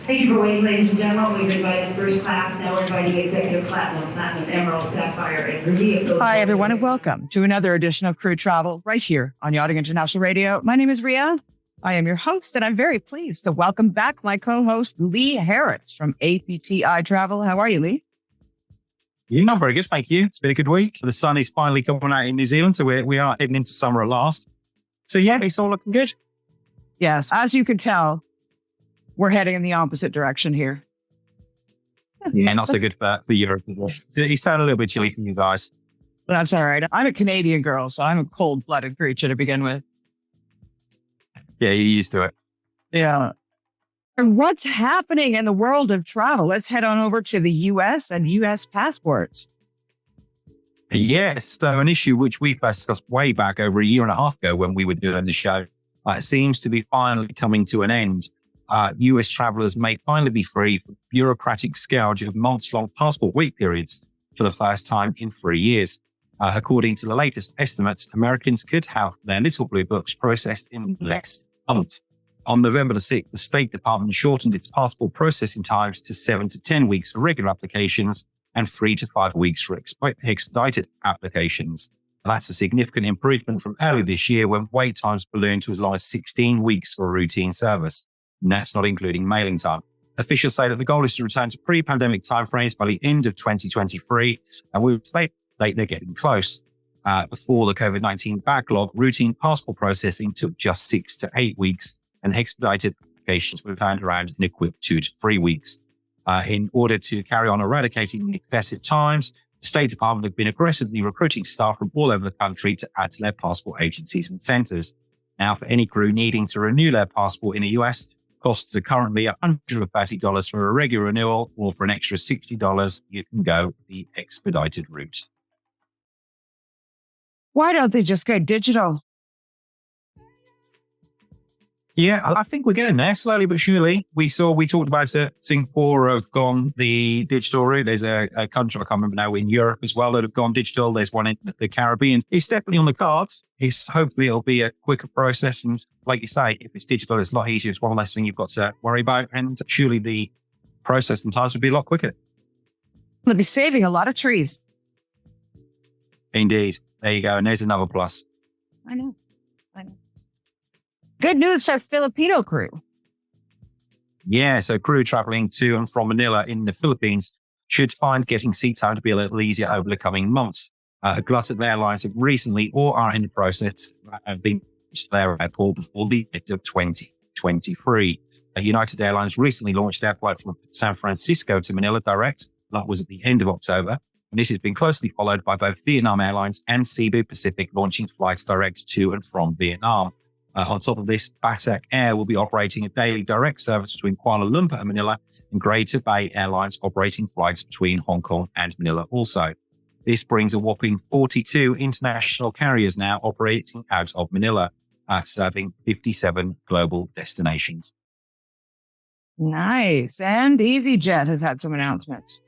Thank you for waiting, ladies and gentlemen. We've invited first class. Now we're inviting executive platinum, emerald, sapphire, and ruby. Hi, everyone, and welcome to another edition of Crew Travel right here on Yachting International Radio. My name is Ria. I am your host, and I'm very pleased to welcome back my co-host, Lee Harris from ATPI Travel. How are you, Lee? Yeah, not very good, thank you. It's been a good week. The sun is finally coming out in New Zealand, so we are heading into summer at last. So yeah, it's all looking good. Yes, as you can tell, we're heading in the opposite direction here. Yeah, not so good for Europe. It's sounding a little bit chilly for you guys. That's all right. I'm a Canadian girl, so I'm a cold-blooded creature to begin with. Yeah, you're used to it. Yeah. And what's happening in the world of travel? Let's head on over to the U.S. and U.S. passports. Yes, so an issue which we discussed way back over a year and a half ago when we were doing the show, seems to be finally coming to an end. US travelers may finally be free from bureaucratic scourge of months-long passport wait periods for the first time in 3 years. According to the latest estimates, Americans could have their little blue books processed in less than a month. On November the 6th, the State Department shortened its passport processing times to 7 to 10 weeks for regular applications and 3 to 5 weeks for expedited applications. And that's a significant improvement from earlier this year when wait times ballooned to as long as 16 weeks for a routine service. And that's not including mailing time. Officials say that the goal is to return to pre-pandemic timeframes by the end of 2023, and we state they're getting close. Before the COVID-19 backlog, routine passport processing took just 6 to 8 weeks, and expedited applications were turned around in a quick 2 to 3 weeks. In order to carry on eradicating excessive times, the State Department have been aggressively recruiting staff from all over the country to add to their passport agencies and centres. Now, for any crew needing to renew their passport in the US, costs are currently $130 for a regular renewal, or for an extra $60, you can go the expedited route. Why don't they just go digital? Yeah, I think we're getting there slowly but surely. We talked about it. Singapore have gone the digital route. There's a country, I can't remember now, in Europe as well that have gone digital. There's one in the Caribbean. It's definitely on the cards. Hopefully it'll be a quicker process. And like you say, if it's digital, it's a lot easier. It's one less thing you've got to worry about. And surely the processing times would be a lot quicker. They'll be saving a lot of trees. Indeed. There you go. And there's another plus. I know. Good news for Filipino crew. Yeah, so crew traveling to and from Manila in the Philippines should find getting seat time to be a little easier over the coming months. A glut of airlines have recently or are in the process of being to their airport before the end of 2023. United Airlines recently launched their flight from San Francisco to Manila direct. That was at the end of October. And this has been closely followed by both Vietnam Airlines and Cebu Pacific launching flights direct to and from Vietnam. On top of this, Batak Air will be operating a daily direct service between Kuala Lumpur and Manila, and Greater Bay Airlines operating flights between Hong Kong and Manila also. This brings a whopping 42 international carriers now operating out of Manila, serving 57 global destinations. Nice. And EasyJet has had some announcements.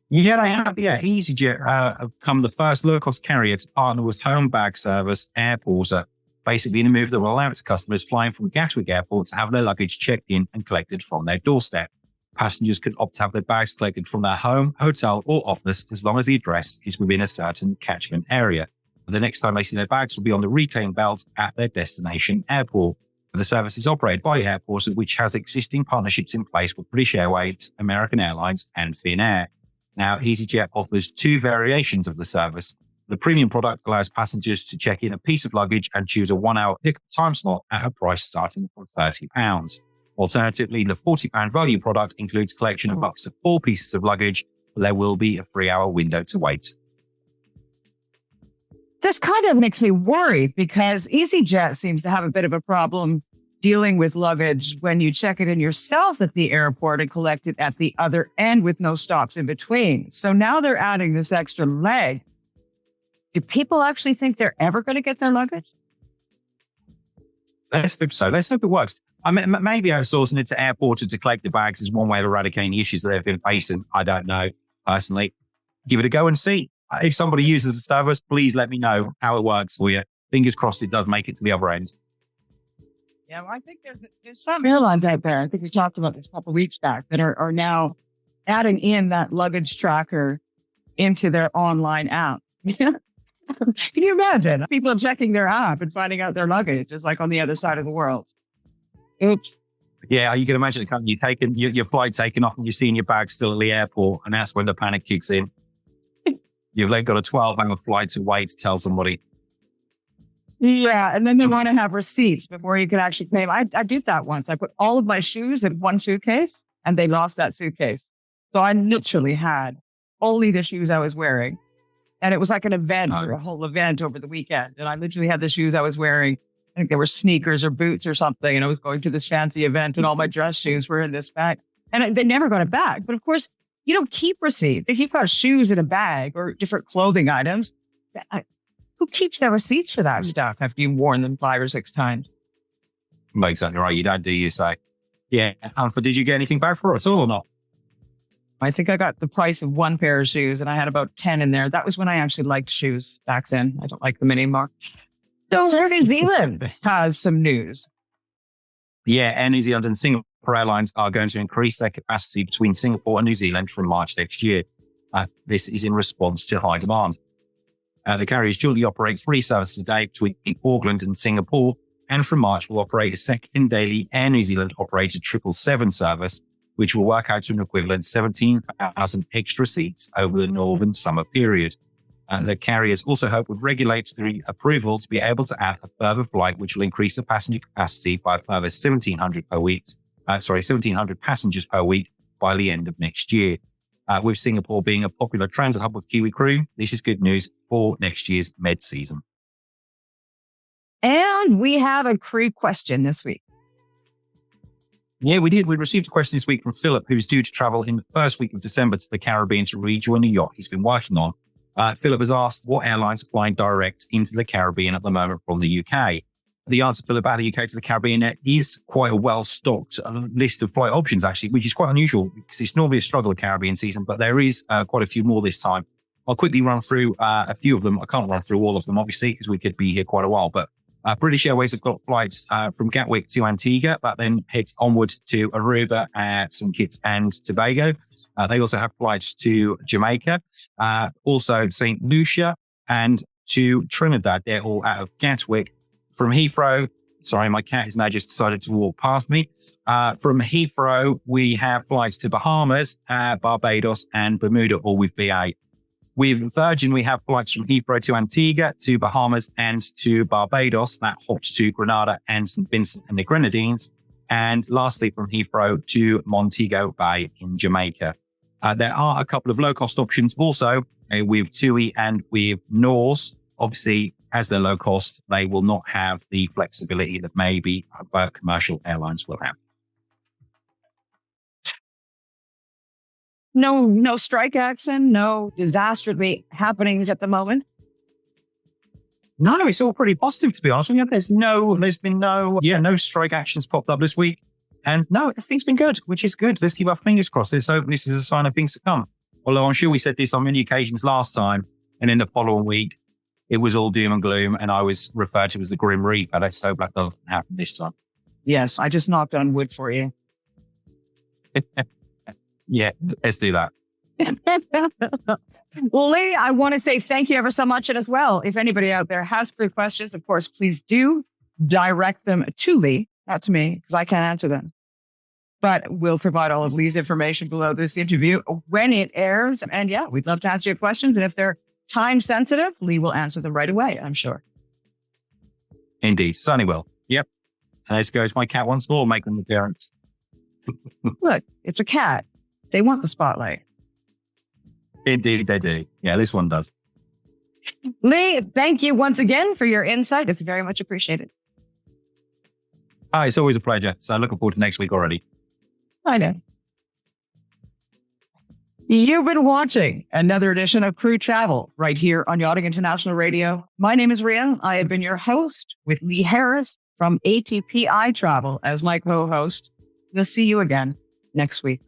Yeah, they have. Yeah, EasyJet have become the first low-cost carrier to partner with home bag service Airporter, basically in a move that will allow its customers flying from Gatwick Airport to have their luggage checked in and collected from their doorstep. Passengers can opt to have their bags collected from their home, hotel, or office as long as the address is within a certain catchment area. The next time they see their bags will be on the reclaim belt at their destination airport. The service is operated by Airporter, which has existing partnerships in place with British Airways, American Airlines, and Finnair. Now, EasyJet offers 2 variations of the service. The premium product allows passengers to check in a piece of luggage and choose a 1-hour pickup time slot at a price starting from £30. Alternatively, the £40 value product includes collection of up to 4 pieces of luggage, but there will be a 3-hour window to wait. This kind of makes me worried because EasyJet seems to have a bit of a problem dealing with luggage when you check it in yourself at the airport and collect it at the other end with no stops in between. So now they're adding this extra leg. Do people actually think they're ever going to get their luggage? Let's hope so. Let's hope it works. I mean, maybe outsourcing it to Airporter to collect the bags is one way of eradicating the issues that they've been facing. I don't know, personally. Give it a go and see. If somebody uses the service, please let me know how it works for you. Fingers crossed it does make it to the other end. Yeah, well, I think there's some airlines out there. I think we talked about this a couple of weeks back that are now adding in that luggage tracker into their online app. Can you imagine people checking their app and finding out their luggage is like on the other side of the world? Oops. Yeah, you can imagine you taking your flight taken off and you're seeing your bag still at the airport, and that's when the panic kicks in. You've like got a 12-hour flight to wait to tell somebody. Yeah, and then they want to have receipts before you can actually claim. I did that once. I put all of my shoes in one suitcase, and they lost that suitcase. So I literally had only the shoes I was wearing. And it was like an event, or a whole event over the weekend. And I literally had the shoes I was wearing. I think they were sneakers or boots or something. And I was going to this fancy event, and all my dress shoes were in this bag. And they never got it back. But of course, you don't keep receipts. If you've got shoes in a bag or different clothing items, who keeps their receipts for that stuff after you've worn them 5 or 6 times? Exactly right. You don't do you say. Yeah. Did you get anything back for us all or not? I think I got the price of one pair of shoes, and I had about 10 in there. That was when I actually liked shoes back then. I don't like them anymore. So Air New Zealand has some news. Yeah, Air New Zealand and Singapore Airlines are going to increase their capacity between Singapore and New Zealand from March next year. This is in response to high demand. The carriers jointly operate 3 services a day between Auckland and Singapore, and from March will operate a second daily Air New Zealand operated 777 service, which will work out to an equivalent 17,000 extra seats over the northern summer period. The carriers also hope with regulatory approval to be able to add a further flight, which will increase the passenger capacity by a further 1,700 passengers per week by the end of next year. With Singapore being a popular transit hub with Kiwi crew, this is good news for next year's med season. And we have a crew question this week. Yeah, we did. We received a question this week from Philip, who's due to travel in the first week of December to the Caribbean to rejoin a yacht he's been working on. Philip has asked what airlines are flying direct into the Caribbean at the moment from the UK. The answer, Philip, out of the UK to the Caribbean is quite a well-stocked list of flight options, actually, which is quite unusual because it's normally a struggle of Caribbean season, but there is quite a few more this time. I'll quickly run through a few of them. I can't run through all of them, obviously, because we could be here quite a while, but British Airways have got flights from Gatwick to Antigua, but then heads onward to Aruba, St. Kitts and Tobago. They also have flights to Jamaica, also St. Lucia, and to Trinidad. They're all out of Gatwick. From Heathrow, sorry, my cat has now just decided to walk past me. From Heathrow, we have flights to Bahamas, Barbados, and Bermuda, all with BA. With Virgin, we have flights from Heathrow to Antigua, to Bahamas, and to Barbados. That hops to Grenada and St. Vincent and the Grenadines. And lastly, from Heathrow to Montego Bay in Jamaica. There are a couple of low-cost options also with TUI and with Norse. Obviously, as they're low-cost, they will not have the flexibility that maybe commercial airlines will have. No strike action, no disastrously happenings at the moment. No, it's all pretty positive, to be honest with you. There's been no strike actions popped up this week. And no, everything's been good, which is good. Let's keep our fingers crossed. Let's hope this is a sign of things to come. Although I'm sure we said this on many occasions last time, and in the following week, it was all doom and gloom, and I was referred to as the Grim Reaper. Let's hope that doesn't happen this time. Yes, I just knocked on wood for you. Yeah, let's do that. Well, Lee, I want to say thank you ever so much. And as well, if anybody out there has free questions, of course, please do direct them to Lee, not to me, because I can't answer them. But we'll provide all of Lee's information below this interview when it airs. And yeah, we'd love to answer your questions. And if they're time sensitive, Lee will answer them right away, I'm sure. Indeed. Sunny will. Yep. And there goes my cat once more making an appearance. Look, it's a cat. They want the spotlight. Indeed, they do. Yeah, this one does. Lee, thank you once again for your insight. It's very much appreciated. It's always a pleasure. So looking forward to next week already. I know. You've been watching another edition of Crew Travel right here on Yachting International Radio. My name is Ria. I have been your host with Lee Harris from ATPI Travel as my co-host. We'll see you again next week.